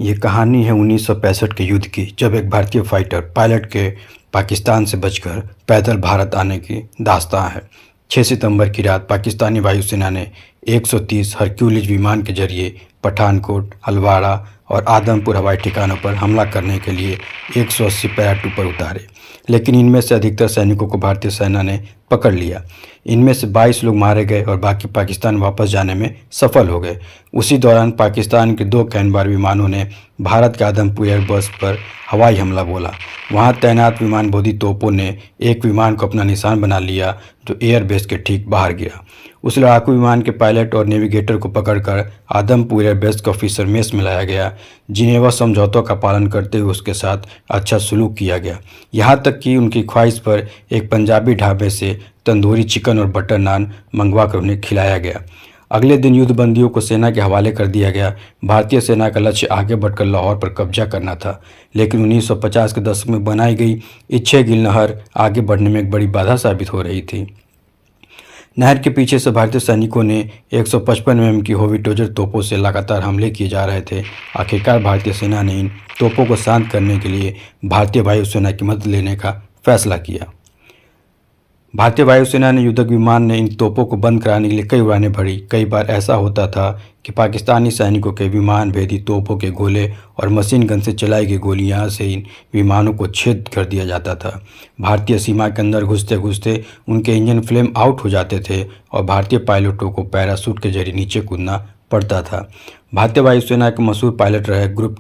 ये कहानी है 1965 के युद्ध की, जब एक भारतीय फाइटर पायलट के पाकिस्तान से बचकर पैदल भारत आने की दास्तां है। 6 सितंबर की रात पाकिस्तानी वायुसेना ने 130 हरक्यूलिस विमान के जरिए पठानकोट, हलवाड़ा और आदमपुर हवाई ठिकानों पर हमला करने के लिए 180 पैराट्रूपर उतारे, लेकिन इनमें से अधिकतर सैनिकों को भारतीय सेना ने पकड़ लिया। इनमें से 22 लोग मारे गए और बाकी पाकिस्तान वापस जाने में सफल हो गए। उसी दौरान पाकिस्तान के 2 कैनबार विमानों ने भारत के आदमपुर एयरबेस पर हवाई हमला बोला। वहां तैनात विमान बोधी तोपों ने एक विमान को अपना निशान बना लिया जो एयरबेस के ठीक बाहर गिरा। उस लड़ाकू विमान के पायलट और नेविगेटर को पकड़कर आदमपुर एयरबेस के ऑफिसर मेस में लाया गया। जिनेवा समझौतों का पालन करते हुए उसके साथ अच्छा सलूक किया गया, यहाँ तक कि उनकी ख्वाहिश पर एक पंजाबी ढाबे से तंदूरी चिकन और बटर नान मंगवा कर उन्हें खिलाया गया। अगले दिन युद्धबंदियों को सेना के हवाले कर दिया गया। भारतीय सेना का लक्ष्य आगे बढ़कर लाहौर पर कब्जा करना था, लेकिन 1950 के दशक में बनाई गई इच्छे गिल नहर आगे बढ़ने में एक बड़ी बाधा साबित हो रही थी। नहर के पीछे से भारतीय सैनिकों ने 155 mm की होविटोजर तोपों से लगातार हमले किए जा रहे थे। आखिरकार भारतीय सेना ने इन तोपों को शांत करने के लिए भारतीय वायुसेना की मदद लेने का फैसला किया। भारतीय वायुसेना ने युद्धक विमान ने इन तोपों को बंद कराने के लिए कई उड़ानें भरी। कई बार ऐसा होता था कि पाकिस्तानी सैनिकों के विमान भेदी तोपों के गोले और मशीन गन से चलाई गई गोलियां से इन विमानों को छेद कर दिया जाता था। भारतीय सीमा के अंदर घुसते घुसते उनके इंजन फ्लेम आउट हो जाते थे और भारतीय पायलटों को पैराशूट के जरिए नीचे कूदना पड़ता था। भारतीय वायुसेना के मशहूर पायलट रहे ग्रुप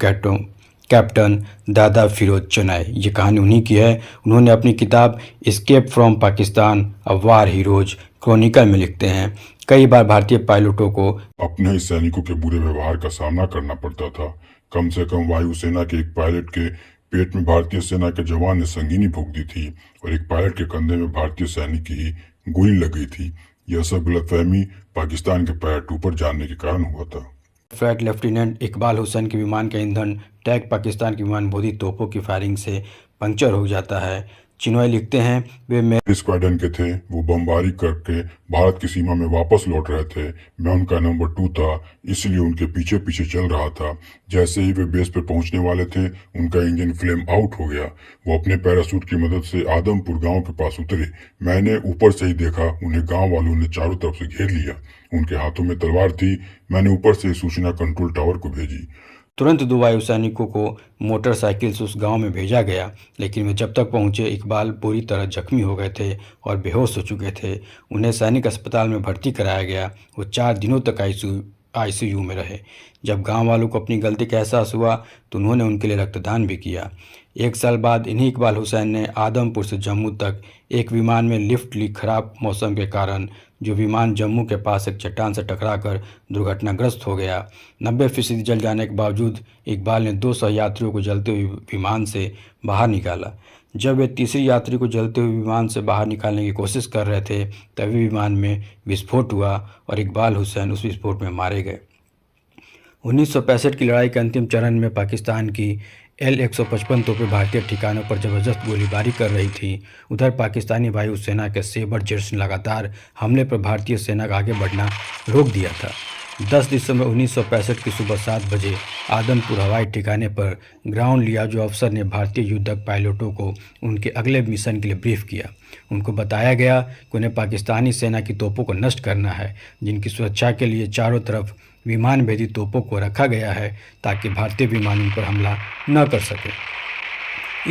कैप्टन दादा फिरोज चेनाई। ये कहानी उन्हीं की है। उन्होंने अपनी किताब escape from Pakistan a war heroes Chronicle में लिखते हैं, कई बार भारतीय पायलटों को अपने ही सैनिकों के बुरे व्यवहार का सामना करना पड़ता था। कम से कम वायुसेना के एक पायलट के पेट में भारतीय सेना के जवान ने संगीनी भोग दी थी और एक पायलट के कंधे में भारतीय सैनिक की ही गोली लग गई थी। यह सब गलतफहमी पाकिस्तान के पैराट्रूपर जानने के कारण हुआ था। फ्लाइट लेफ्टिनेंट इकबाल हुसैन के विमान का ईंधन टैंक पाकिस्तान के विमान बोधी तोपों की फायरिंग से पंक्चर हो जाता है। चिनॉय लिखते हैं, वे मेरे स्क्वाड्रन के थे। वो बमबारी करके भारत की सीमा में वापस लौट रहे थे। मैं उनका नंबर 2 था, इसलिए उनके पीछे पीछे चल रहा था। जैसे ही वे बेस पर पहुंचने वाले थे, उनका इंजन फ्लेम आउट हो गया। वो अपने पैराशूट की मदद से आदमपुर गांव के पास उतरे। मैंने ऊपर से ही देखा, उन्हें गांव वालों ने चारों तरफ से घेर लिया। उनके हाथों में तलवार थी। मैंने ऊपर से सूचना कंट्रोल टावर को भेजी। तुरंत 2 वायु सैनिकों को मोटरसाइकिल से उस गांव में भेजा गया, लेकिन वे जब तक पहुंचे इकबाल पूरी तरह जख्मी हो गए थे और बेहोश हो चुके थे। उन्हें सैनिक अस्पताल में भर्ती कराया गया। वो 4 दिनों तक आईसीयू में रहे। जब गांव वालों को अपनी गलती का एहसास हुआ तो उन्होंने उनके लिए रक्तदान भी किया। 1 साल बाद इन्हीं इकबाल हुसैन ने आदमपुर से जम्मू तक एक विमान में लिफ्ट ली। खराब मौसम के कारण जो विमान जम्मू के पास एक चट्टान से टकराकर दुर्घटनाग्रस्त हो गया। 90% जल जाने के बावजूद इकबाल ने 200 यात्रियों को जलते हुए विमान से बाहर निकाला। जब वे तीसरी यात्री को जलते हुए विमान से बाहर निकालने की कोशिश कर रहे थे, तभी विमान में विस्फोट हुआ और इकबाल हुसैन उस विस्फोट में मारे गए। 1965 की लड़ाई के अंतिम चरण में पाकिस्तान की L-155 तोपें भारतीय ठिकानों पर जबरदस्त गोलीबारी कर रही थी। उधर पाकिस्तानी वायुसेना के सेबर जेट्स ने लगातार हमले पर भारतीय सेना का आगे बढ़ना रोक दिया था। 10 दिसंबर 1965 की सुबह 7 बजे आदमपुर हवाई ठिकाने पर ग्राउंड लियाजो अफसर ने भारतीय युद्धक पायलटों को उनके अगले मिशन के लिए ब्रीफ किया। उनको बताया गया कि उन्हें पाकिस्तानी सेना की तोपों को नष्ट करना है, जिनकी सुरक्षा के लिए चारों तरफ विमान भेदी तोपों को रखा गया है ताकि भारतीय विमान उन पर हमला न कर सके।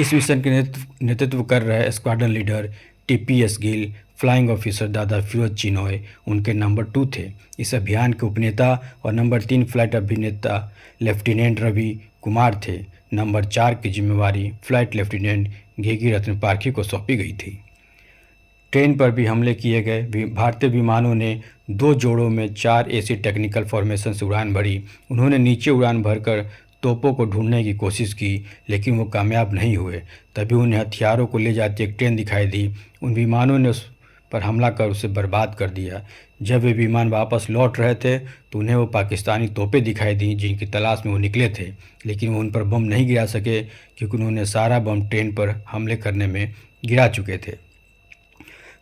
इस मिशन के नेतृत्व कर रहे squadron leader TPS Gill, flying officer दादा फिरोज चिनॉय उनके नंबर 2 थे। इस अभियान के उपनेता और नंबर 3 फ्लाइट अभिनेता लेफ्टिनेंट रवि कुमार थे। नंबर 4 की जिम्मेवारी फ्लाइट लेफ्टिनेंट घेगी रत्न पारखी को सौंपी गई थी। ट्रेन पर भी हमले किए गए। भारतीय विमानों ने 2 जोड़ों में 4 AC टेक्निकल फॉर्मेशन से उड़ान भरी। उन्होंने नीचे उड़ान भरकर तोपों को ढूंढने की कोशिश की, लेकिन वो कामयाब नहीं हुए। तभी उन्हें हथियारों को ले जाती एक ट्रेन दिखाई दी। उन विमानों ने उस पर हमला कर उसे बर्बाद कर दिया। जब वे विमान वापस लौट रहे थे तो उन्हें वो पाकिस्तानी तोपें दिखाई दी जिनकी तलाश में वो निकले थे, लेकिन वो उन पर बम नहीं गिरा सके क्योंकि उन्होंने सारा बम ट्रेन पर हमले करने में गिरा चुके थे।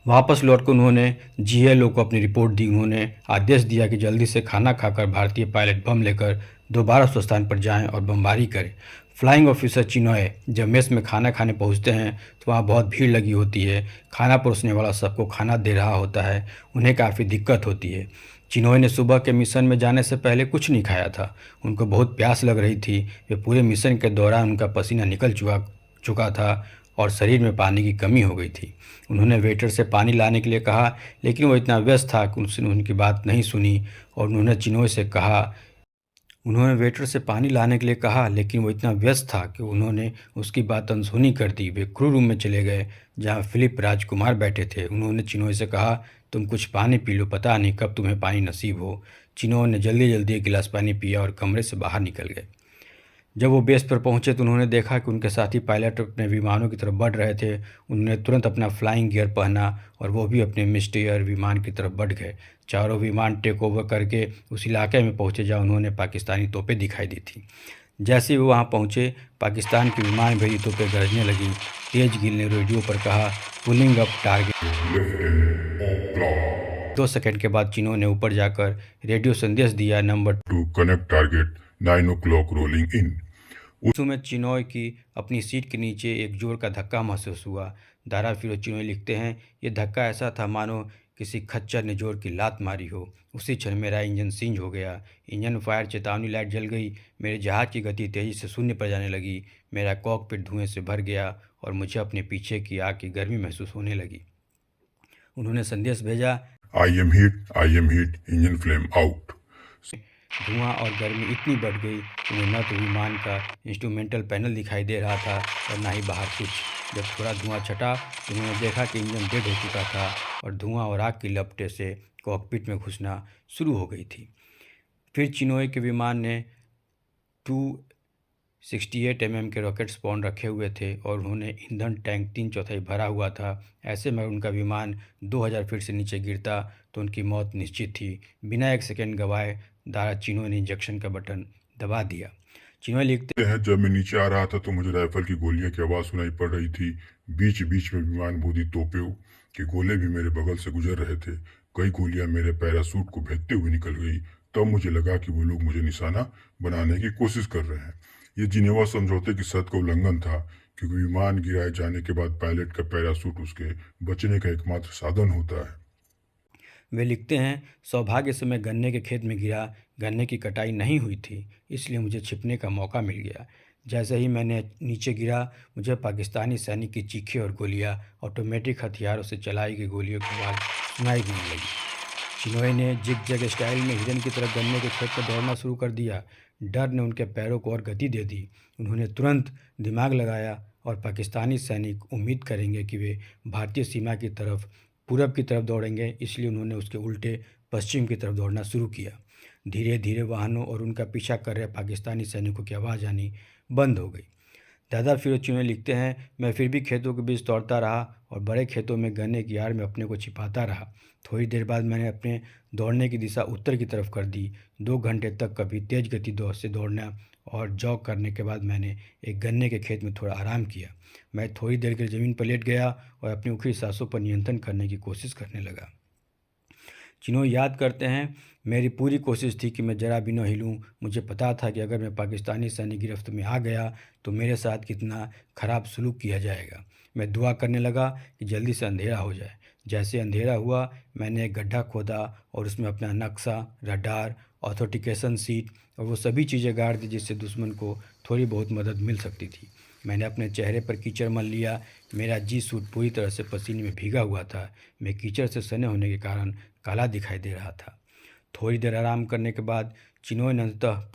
वापस लौटकर उन्होंने जीएलओ को अपनी रिपोर्ट दी। उन्होंने आदेश दिया कि जल्दी से खाना खाकर भारतीय पायलट बम लेकर दोबारा उस स्थान पर जाएं और बमबारी करें। फ्लाइंग ऑफिसर चिनॉय जब मेस में खाना खाने पहुंचते हैं तो वहां बहुत भीड़ लगी होती है। खाना परोसने वाला सबको खाना दे रहा होता है। उन्हें काफ़ी दिक्कत होती है। चिनॉय ने सुबह के मिशन में जाने से पहले कुछ नहीं खाया था। उनको बहुत प्यास लग रही थी। वे पूरे मिशन के दौरान उनका पसीना निकल चुका था और शरीर में पानी की कमी हो गई थी। उन्होंने वेटर से पानी लाने के लिए कहा, लेकिन वो इतना व्यस्त था कि उसने उनकी बात नहीं सुनी और उन्होंने चिनॉय से कहा उन्होंने वेटर से पानी लाने के लिए कहा, लेकिन वो इतना व्यस्त था कि उन्होंने उसकी बात अनसुनी कर दी। वे क्रू रूम में चले गए जहां फिलिप राजकुमार बैठे थे। उन्होंने चिनॉय से कहा, तुम कुछ पानी पी लो, पता नहीं कब तुम्हें पानी नसीब हो। चिनॉय ने जल्दी जल्दी एक गिलास पानी पिया और कमरे से बाहर निकल गए। जब वो बेस पर पहुंचे तो उन्होंने देखा कि उनके साथी पायलट अपने विमानों की तरफ बढ़ रहे थे। उन्होंने तुरंत अपना फ्लाइंग गियर पहना और वो भी अपने मिस्टीयर विमान की तरफ बढ़ गए। चारों विमान टेक ओवर करके उस इलाके में पहुंचे जहां उन्होंने पाकिस्तानी तोपें दिखाई दी थी। जैसे ही वो वहां पहुंचे, पाकिस्तान की विमान भेजी तोपें गरजने लगी। तेज गिल ने रेडियो पर कहा, पुलिंग अप टारगेट। 2 सेकंड के बाद चिनों ने ऊपर जाकर रेडियो संदेश दिया, number 2 connect target 9 o'clock rolling इन। उस समय चिनॉय की अपनी सीट के नीचे एक जोर का धक्का महसूस हुआ। दारा फिरोज चिनॉय लिखते हैं, ये धक्का ऐसा था मानो किसी खच्चर ने जोर की लात मारी हो। उसी क्षण मेरा इंजन सींज हो गया। इंजन फायर चेतावनी लाइट जल गई। मेरे जहाज़ की गति तेज़ी से शून्य पर जाने लगी। मेरा कॉकपिट धुएं से भर गया और मुझे अपने पीछे की आग की गर्मी महसूस होने लगी। उन्होंने संदेश भेजा, I am heat, engine flame out. धुआं और गर्मी इतनी बढ़ गई कि उन्हें न तो विमान का इंस्ट्रूमेंटल पैनल दिखाई दे रहा था और न ही बाहर कुछ। जब थोड़ा धुआं छटा तो उन्होंने देखा कि इंजन डेड हो चुका था और धुआं और आग की लपटें से कॉकपिट में घुसना शुरू हो गई थी। फिर चिनोय के विमान ने 268 mm के रॉकेट स्पॉन रखे हुए थे और उन्होंने ईंधन टैंक 3/4 भरा हुआ था। ऐसे में उनका विमान 2000 फीट से नीचे गिरता तो उनकी मौत निश्चित थी। बिना एक सेकंड गवाए दारा चिनोय ने इंजेक्शन का बटन दबा दिया। चिनोय लिखते हैं, जब मैं नीचे आ रहा था तो मुझे राइफल की गोलियां की आवाज़ सुनाई पड़ रही थी। बीच बीच में विमान बोधी तोपों के गोले भी मेरे बगल से गुजर रहे थे। कई गोलियां मेरे पैरासूट को भेदते हुए निकल गई। तब मुझे लगा कि वो लोग मुझे निशाना बनाने की कोशिश कर रहे हैं। ये जिनेवा समझौते की शर्त का उल्लंघन था, क्योंकि विमान गिराए जाने के बाद पायलट का पैरासूट उसके बचने का एकमात्र साधन होता है। वे लिखते हैं, सौभाग्य से मैं गन्ने के खेत में गिरा। गन्ने की कटाई नहीं हुई थी, इसलिए मुझे छिपने का मौका मिल गया। जैसे ही मैंने नीचे गिरा, मुझे पाकिस्तानी सैनिक की चीखें और गोलियां, ऑटोमेटिक हथियारों से चलाई गई गोलियों की आवाज़ सुनाई देने लगी। चिनोय ने जिग-जैग स्टाइल में हिरन की तरह गन्ने के खेत पर दौड़ना शुरू कर दिया। डर ने उनके पैरों को और गति दे दी। उन्होंने तुरंत दिमाग लगाया और पाकिस्तानी सैनिक उम्मीद करेंगे कि वे भारतीय सीमा की तरफ पूरब की तरफ दौड़ेंगे, इसलिए उन्होंने उसके उल्टे पश्चिम की तरफ दौड़ना शुरू किया। धीरे धीरे वाहनों और उनका पीछा कर रहे पाकिस्तानी सैनिकों की आवाज़ आनी बंद हो गई। दादा फिरोज चिनोय लिखते हैं, मैं फिर भी खेतों के बीच दौड़ता रहा और बड़े खेतों में गन्ने की आड़ में अपने को छिपाता रहा। थोड़ी देर बाद मैंने अपने दौड़ने की दिशा उत्तर की तरफ कर दी। 2 घंटे तक कभी तेज गति से दौड़ना और जॉग करने के बाद मैंने एक गन्ने के खेत में थोड़ा आराम किया। मैं थोड़ी देर के लिए ज़मीन पर लेट गया और अपनी उखड़ी सांसों पर नियंत्रण करने की कोशिश करने लगा। चिनोय याद करते हैं, मेरी पूरी कोशिश थी कि मैं जरा भी न हिलूं। मुझे पता था कि अगर मैं पाकिस्तानी सैनिक गिरफ्त में आ गया तो मेरे साथ कितना ख़राब सलूक किया जाएगा। मैं दुआ करने लगा कि जल्दी से अंधेरा हो जाए। जैसे अंधेरा हुआ, मैंने एक गड्ढा खोदा और उसमें अपना नक्शा, रडार, ऑथेंटिकेशन सीट और वो सभी चीज़ें गाड़ दी जिससे दुश्मन को थोड़ी बहुत मदद मिल सकती थी। मैंने अपने चेहरे पर कीचड़ मल लिया। मेरा जी सूट पूरी तरह से पसीने में भीगा हुआ था। मैं कीचड़ से सने होने के कारण काला दिखाई दे रहा था। थोड़ी देर आराम करने के बाद चिनोय ने अंततः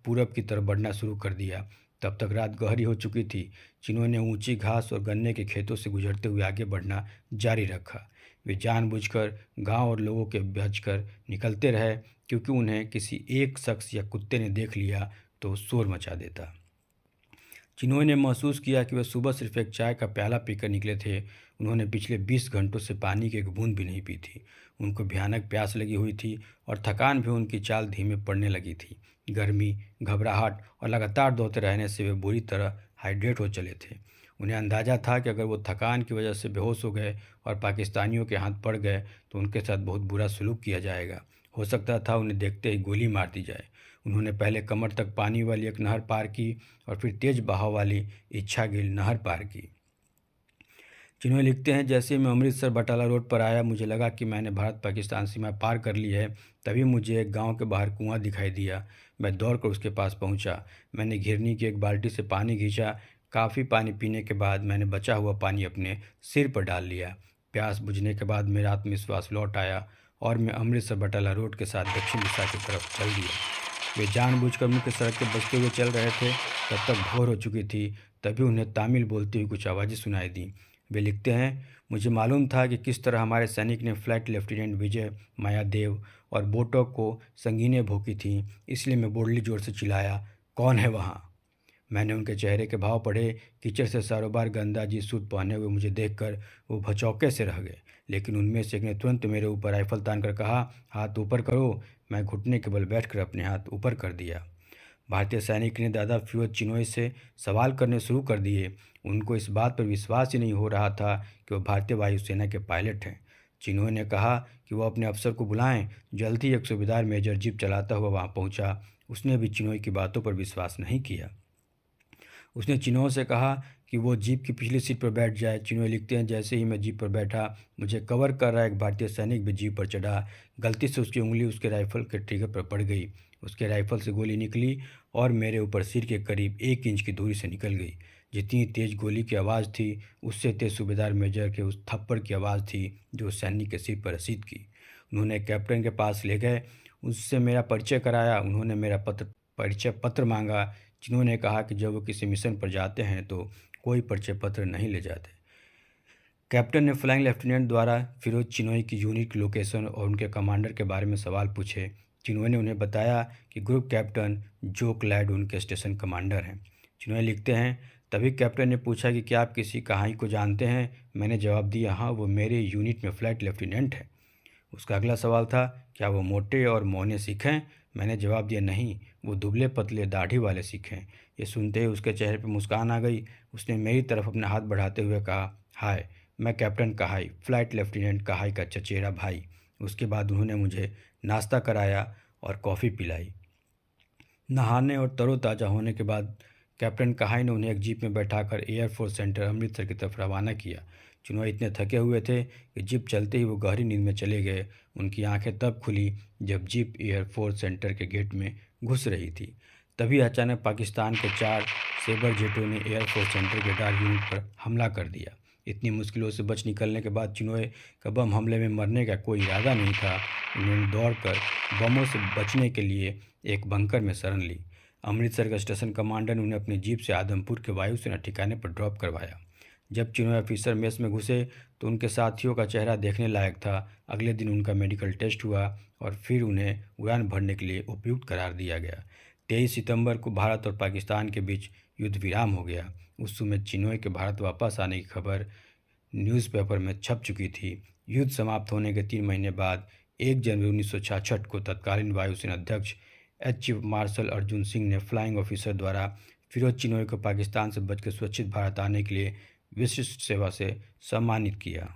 पूरब की तरफ बढ़ना शुरू कर दिया। तब तक रात गहरी हो चुकी थी। चिनोय ने ऊंची घास और गन्ने के खेतों से गुजरते हुए आगे बढ़ना जारी रखा। वे जानबूझकर गांव और लोगों के बचकर निकलते रहे, क्योंकि उन्हें किसी एक शख्स या कुत्ते ने देख लिया तो शोर मचा देता। चिनोय ने महसूस किया कि वे सुबह सिर्फ एक चाय का प्याला पीकर निकले थे। उन्होंने पिछले 20 घंटों से पानी की एक बूंद भी नहीं पी थी। उनको भयानक प्यास लगी हुई थी और थकान भी उनकी चाल धीमे पड़ने लगी थी। गर्मी, घबराहट और लगातार दौड़ते रहने से वे बुरी तरह हाइड्रेट हो चले थे। उन्हें अंदाज़ा था कि अगर वो थकान की वजह से बेहोश हो गए और पाकिस्तानियों के हाथ पड़ गए तो उनके साथ बहुत बुरा सलूक किया जाएगा। हो सकता था उन्हें देखते ही गोली मार दी जाए। उन्होंने पहले कमर तक पानी वाली एक नहर पार की और फिर तेज बहाव वाली इच्छागिल नहर पार की। चिन्हों लिखते हैं, जैसे ही मैं अमृतसर बटाला रोड पर आया मुझे लगा कि मैंने भारत पाकिस्तान सीमा पार कर ली है। तभी मुझे एक गांव के बाहर कुआं दिखाई दिया। मैं दौड़कर उसके पास पहुंचा। मैंने घिरनी की एक बाल्टी से पानी खींचा। काफ़ी पानी पीने के बाद मैंने बचा हुआ पानी अपने सिर पर डाल लिया। प्यास बुझने के बाद मेरा आत्मविश्वास लौट आया और मैं अमृतसर बटाला रोड के साथ दक्षिण दिशा की तरफ चल दिया। वे जानबूझकर मुख्य सड़क के बचते हुए चल रहे थे। तब तक भोर हो चुकी थी। तभी उन्हें तामिल बोलती हुई कुछ आवाज़ें सुनाई दी। वे लिखते हैं, मुझे मालूम था कि किस तरह हमारे सैनिक ने फ्लाइट लेफ्टिनेंट विजय मायादेव और बोटो को संगीनें भोंकी थीं, इसलिए मैं बोल्डली जोर से चिल्लाया, कौन है वहाँ? मैंने उनके चेहरे के भाव पढ़े। कीचड़ से सारोबार गंदा जी सूट पहने हुए मुझे देखकर वो भचौके से रह गए, लेकिन उनमें से एक ने तुरंत मेरे ऊपर राइफल तान कर कहा, हाथ ऊपर करो। मैं घुटने के बल बैठकर अपने हाथ ऊपर कर दिया। भारतीय सैनिक ने दादा फिरोज चिनोय से सवाल करने शुरू कर दिए। उनको इस बात पर विश्वास ही नहीं हो रहा था कि वो भारतीय वायुसेना के पायलट हैं। चिनोय ने कहा कि वो अपने अफसर को बुलाएं। जल्द ही एक सूबेदार मेजर जीप चलाता हुआ वहां पहुंचा। उसने भी चिनोय की बातों पर विश्वास नहीं किया। उसने चिनोय से कहा कि वो जीप की पिछली सीट पर बैठ जाए। चिनोय लिखते हैं, जैसे ही मैं जीप पर बैठा मुझे कवर कर रहा एक भारतीय सैनिक भी जीप पर चढ़ा। गलती से उसकी उंगली उसके राइफल के ट्रिगर पर पड़ गई। उसके राइफल से गोली निकली और मेरे ऊपर सिर के करीब 1 इंच की दूरी से निकल गई। जितनी तेज गोली की आवाज़ थी उससे तेज सूबेदार मेजर के उस थप्पड़ की आवाज़ थी जो सैनिक के सिर पर रसीद की। उन्होंने कैप्टन के पास ले गए, उससे मेरा परिचय कराया। उन्होंने मेरा परिचय पत्र मांगा। जिन्होंने कहा कि जब वो किसी मिशन पर जाते हैं तो कोई परिचय पत्र नहीं ले जाते। कैप्टन ने फ्लाइंग लेफ्टिनेंट द्वारा फिरोज चिनोय की यूनिट की लोकेशन और उनके कमांडर के बारे में सवाल पूछे। चिनोय ने उन्हें बताया कि ग्रुप कैप्टन जो क्लैड उनके स्टेशन कमांडर हैं। चिनोय लिखते हैं, तभी कैप्टन ने पूछा कि क्या आप किसी कहानी को जानते हैं? मैंने जवाब दिया, हाँ, वो मेरे यूनिट में फ्लाइट लेफ्टिनेंट है। उसका अगला सवाल था, क्या वो मोटे और मौने सिख हैं? मैंने जवाब दिया, नहीं, वो दुबले पतले दाढ़ी वाले सिख हैं। ये सुनते ही उसके चेहरे पर मुस्कान आ गई। उसने मेरी तरफ अपना हाथ बढ़ाते हुए कहा, हाय, मैं कैप्टन कहाई, फ्लाइट लेफ्टिनेंट कहाई का चचेरा भाई। उसके बाद उन्होंने मुझे नाश्ता कराया और कॉफ़ी पिलाई। नहाने और तरोताज़ा होने के बाद कैप्टन कहाई ने उन्हें एक जीप में बैठाकर एयरफोर्स सेंटर अमृतसर की तरफ रवाना किया। चिनोय इतने थके हुए थे कि जीप चलते ही वो गहरी नींद में चले गए। उनकी आंखें तब खुली जब जीप एयरफोर्स सेंटर के गेट में घुस रही थी। तभी अचानक पाकिस्तान के 4 सेबर जेटों ने एयरफोर्स सेंटर के डार यूनिट पर हमला कर दिया। इतनी मुश्किलों से बच निकलने के बाद चिनोय का बम हमले में मरने का कोई इरादा नहीं था। उन्होंने दौड़कर बमों से बचने के लिए एक बंकर में शरण ली। अमृतसर का स्टेशन कमांडर ने उन्हें अपनी जीप से आदमपुर के वायुसेना ठिकाने पर ड्रॉप करवाया। जब चिनोय ऑफिसर मेस में घुसे तो उनके साथियों का चेहरा देखने लायक था। अगले दिन उनका मेडिकल टेस्ट हुआ और फिर उन्हें उड़ान भरने के लिए उपयुक्त करार दिया गया। 23 सितंबर को भारत और पाकिस्तान के बीच युद्ध विराम हो गया। उस समय चिनोय के भारत वापस आने की खबर न्यूज़पेपर में छप चुकी थी। युद्ध समाप्त होने के 3 महीने बाद 1 जनवरी 1966 को तत्कालीन वायुसेना अध्यक्ष चीफ मार्शल अर्जुन सिंह ने फ्लाइंग ऑफिसर द्वारा फिरोज चिनोय को पाकिस्तान से बचकर सुरक्षित भारत आने के लिए विशिष्ट सेवा से सम्मानित किया।